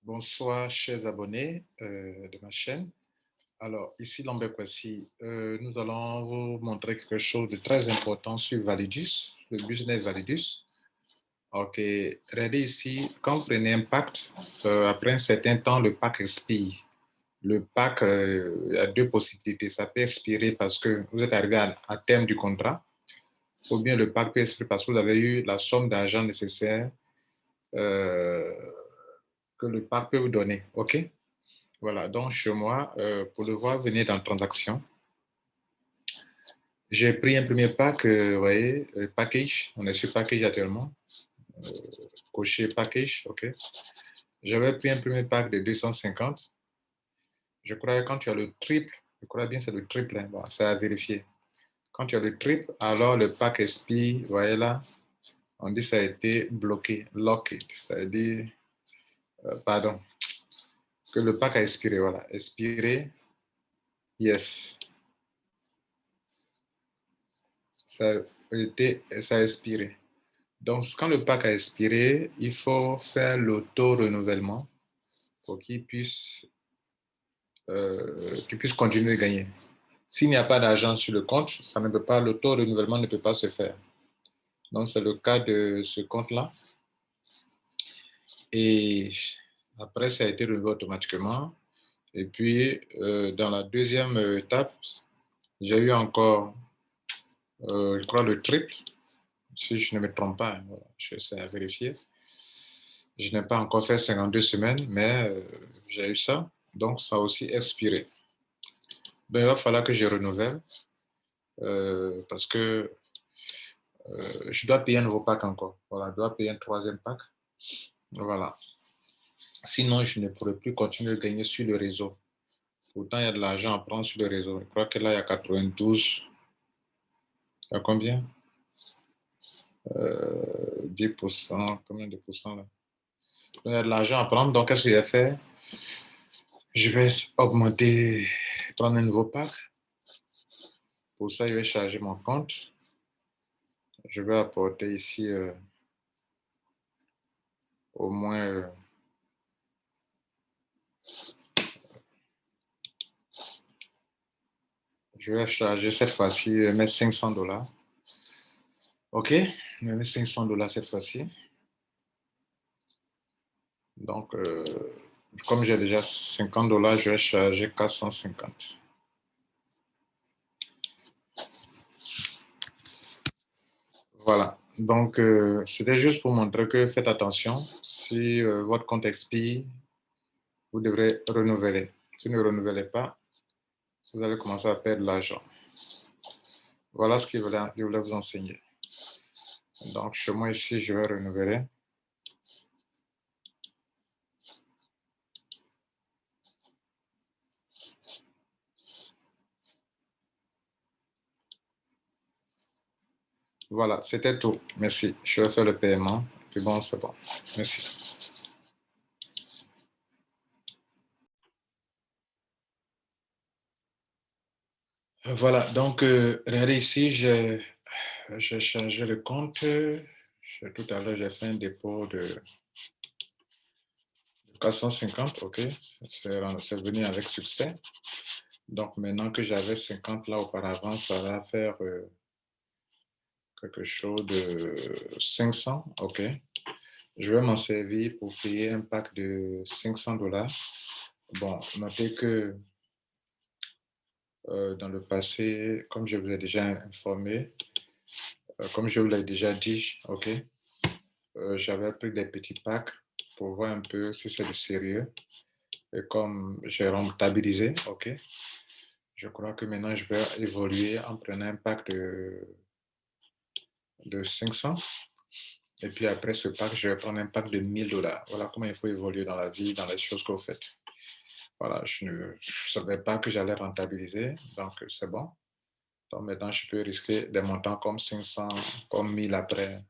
Bonsoir, chers abonnés de ma chaîne. Alors, ici Lambekwasi, nous allons vous montrer quelque chose de très important sur Validus, le business Validus. Ok, regardez ici, quand vous prenez un pack, après un certain temps, le pack expire. Le pack, il y a deux possibilités. Ça peut expirer parce que vous êtes arrivé à terme du contrat, ou bien le pack peut expirer parce que vous avez eu la somme d'argent nécessaire euh, que le pack peut vous donner. OK? Voilà, donc chez moi, pour le voir venir dans transaction, j'ai pris un premier pack, vous voyez, package, on est sur package actuellement, euh, coché package, ok. J'avais pris un premier pack de 250. Je crois que quand tu as le triple, je crois bien que c'est le triple, hein, bon, c'est à vérifier. Quand tu as le triple, alors le pack expire, vous voyez là, on dit que ça a été bloqué, locked, ça veut dire, pardon, que le pack a expiré, voilà, expiré, yes. Ça ça a expiré. Donc, quand le pack a expiré, il faut faire l'auto-renouvellement pour qu'il puisse continuer de gagner. S'il n'y a pas d'argent sur le compte, ça ne peut pas, l'auto-renouvellement ne peut pas se faire. Donc, c'est le cas de ce compte-là. Et après, ça a été renouvelé automatiquement. Et puis, dans la deuxième étape, j'ai eu encore, je crois, le triple, si je ne me trompe pas. Hein, voilà, j'essaie à vérifier. Je n'ai pas encore fait 52 semaines, mais j'ai eu ça. Donc, ça a aussi expiré. Donc, il va falloir que je renouvelle parce que je dois payer un nouveau pack encore. Voilà, je dois payer un troisième pack. Voilà. Sinon, je ne pourrai plus continuer de gagner sur le réseau. Pourtant, il y a de l'argent à prendre sur le réseau. Je crois que là, il y a 92. Il y a combien 10%. Combien de pourcents là? Il y a de l'argent à prendre. Donc, qu'est-ce que je vais faire? Je vais augmenter, prendre un nouveau pack. Pour ça, je vais charger mon compte. Je vais apporter ici au moins, je vais charger cette fois-ci, mettre $500. OK, je vais mettre $500 cette fois-ci. Donc, comme j'ai déjà $50, je vais charger 450. Voilà. Donc, c'était juste pour montrer que faites attention. Si votre compte expire, vous devrez renouveler. Si vous ne renouvelez pas, vous allez commencer à perdre l'argent. Voilà ce que je voulais vous enseigner. Donc, chez moi ici, je vais renouveler. Voilà, c'était tout. Merci. Je vais faire le paiement. Puis bon, c'est bon. Merci. Voilà, donc regardez ici, j'ai changé le compte. Tout à l'heure, j'ai fait un dépôt de 450, ok, c'est venu avec succès. Donc maintenant que j'avais 50 là auparavant, ça va faire quelque chose de 500, ok. Je vais m'en servir pour payer un pack de $500. Bon, notez que dans le passé, comme je vous ai déjà informé, comme je vous l'ai déjà dit, ok, j'avais pris des petits packs pour voir un peu si c'est du sérieux. Et comme j'ai rentabilisé, ok, je crois que maintenant je vais évoluer en prenant un pack de 500. Et puis après ce pack, je vais prendre un pack de $1000. Voilà comment il faut évoluer dans la vie, dans les choses que vous faites. Voilà, je ne savais pas que j'allais rentabiliser, donc c'est bon. Donc maintenant, je peux risquer des montants comme 500, comme 1000 après.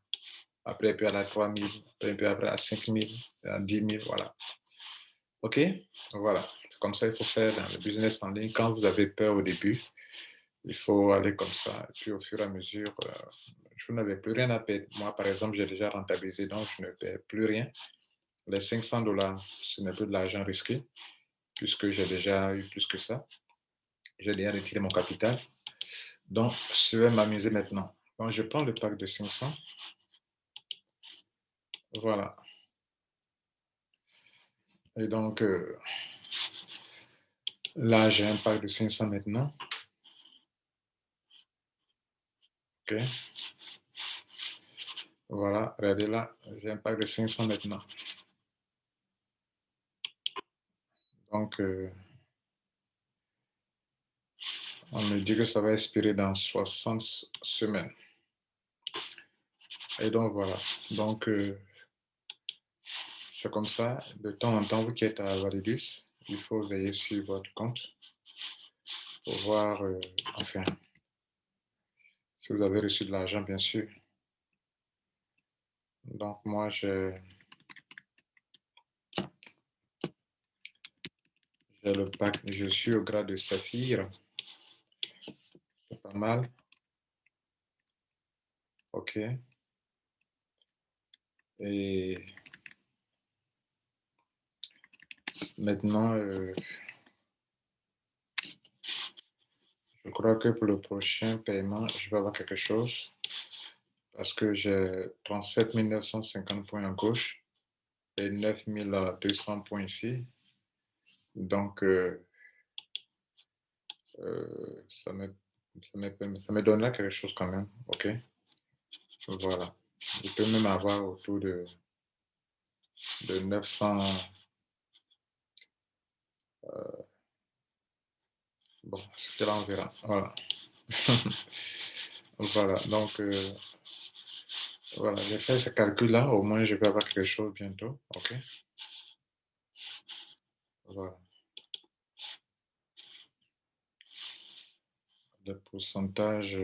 Après, puis à la 3000, puis après à 5000, à 10 000, voilà. OK? Voilà. C'est comme ça qu'il faut faire dans le business en ligne. Quand vous avez peur au début, il faut aller comme ça. Et puis au fur et à mesure, je n'avais plus rien à perdre. Moi, par exemple, j'ai déjà rentabilisé, donc je ne perds plus rien. Les 500 dollars, ce n'est plus de l'argent risqué, puisque j'ai déjà eu plus que ça. J'ai déjà retiré mon capital. Donc, je vais m'amuser maintenant. Donc, je prends le pack de 500. Voilà. Et donc, là, j'ai un pack de 500 maintenant. OK. Voilà, regardez là, j'ai un pack de 500 maintenant. Donc, on me dit que ça va expirer dans 60 semaines. Et donc, voilà. Donc, c'est comme ça. De temps en temps, vous qui êtes à Validus, il faut veiller sur votre compte pour voir, enfin, si vous avez reçu de l'argent, bien sûr. Donc, moi, j'ai le pack, je suis au grade de saphir. C'est pas mal. OK. Et maintenant, je crois que pour le prochain paiement, je vais avoir quelque chose parce que j'ai 37 950 points à gauche et 9 200 points ici. Donc, ça me donnera quelque chose quand même. OK. Voilà. Je peux même avoir autour de 900. Bon, c'était là, on verra. Voilà. Voilà. Donc, voilà. J'ai fait ce calcul-là. Au moins, je vais avoir quelque chose bientôt. OK. Voilà. Le pourcentage.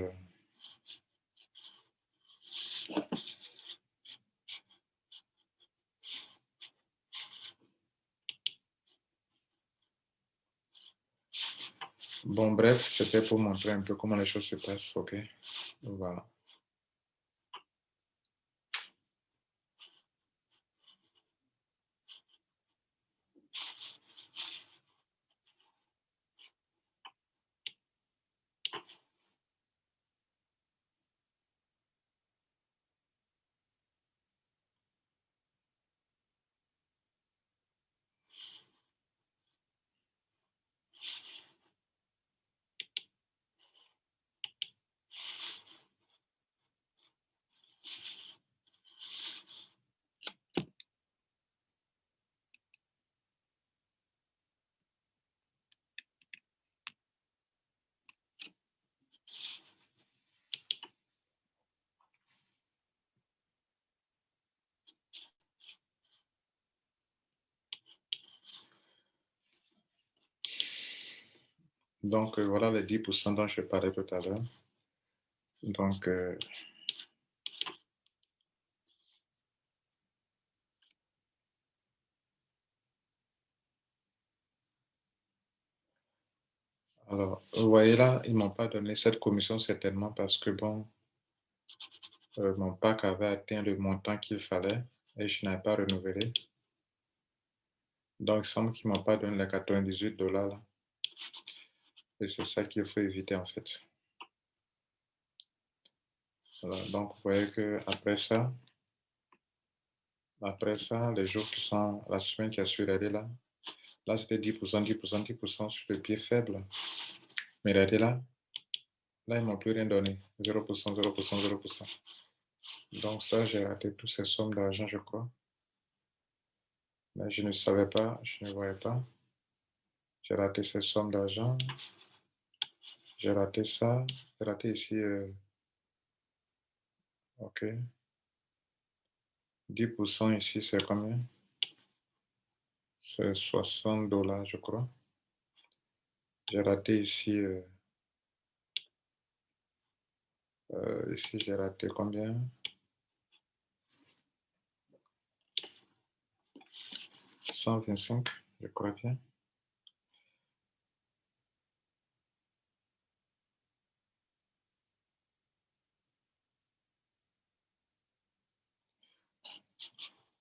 Bon, bref, c'était pour montrer un peu comment les choses se passent. OK. Voilà. Donc, voilà les 10% dont je parlais tout à l'heure. Donc, alors, vous voyez là, ils ne m'ont pas donné cette commission certainement parce que, bon, mon pack avait atteint le montant qu'il fallait et je n'avais pas renouvelé. Donc, il semble qu'ils ne m'ont pas donné les 98 dollars là. Et c'est ça qu'il faut éviter en fait. Voilà. Donc, vous voyez que après ça, les jours qui sont, la semaine qui a suivi là, là c'était 10%, 10%, 10% sur le pied faible. Mais regardez là, là, ils ne m'ont plus rien donné. 0%, 0%, 0%. Donc ça, j'ai raté toutes ces sommes d'argent, je crois. Mais je ne savais pas, je ne voyais pas. J'ai raté ces sommes d'argent. J'ai raté ça. J'ai raté ici, OK. 10% ici, c'est combien? C'est 60 dollars, je crois. J'ai raté ici, ici j'ai raté combien? 125, je crois bien.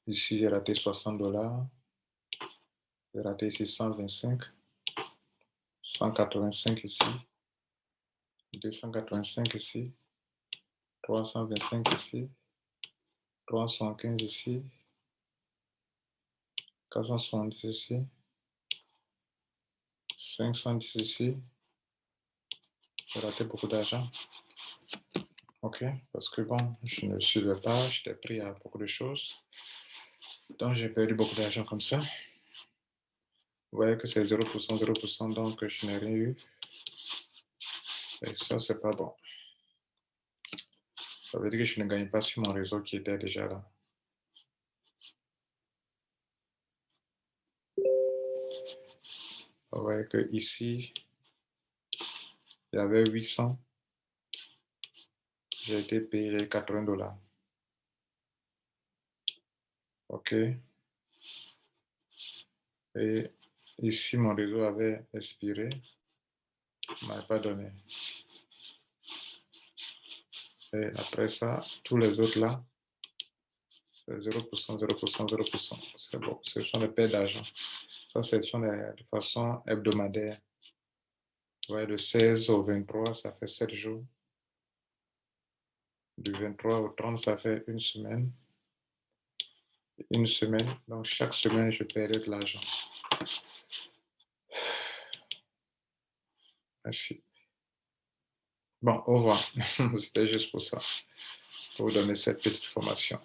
Ici, j'ai raté 60 $. J'ai raté ici 125, 185 ici, 285 ici, 325 ici, 315 ici, 470 ici, 510 ici. J'ai raté beaucoup d'argent. Ok, parce que bon, je ne suivais pas, j'étais pris à beaucoup de choses. Donc, j'ai perdu beaucoup d'argent comme ça. Vous voyez que c'est 0%, 0%, donc je n'ai rien eu. Et ça, c'est pas bon. Ça veut dire que je ne gagne pas sur mon réseau qui était déjà là. Vous voyez que ici, il y avait 800. J'ai été payé 80 $. OK. Et ici, mon réseau avait expiré. Il ne m'avait pas donné. Et après ça, tous les autres là, c'est 0%, 0%, 0%. C'est bon. Ce sont des pertes d'argent. Ça, ce sont de façon hebdomadaire. Vous voyez, de 16 au 23, ça fait 7 jours. Du 23 au 30, ça fait une semaine. Une semaine. Donc, chaque semaine, je perdais de l'argent. Merci. Bon, au revoir. C'était juste pour ça, pour vous donner cette petite formation.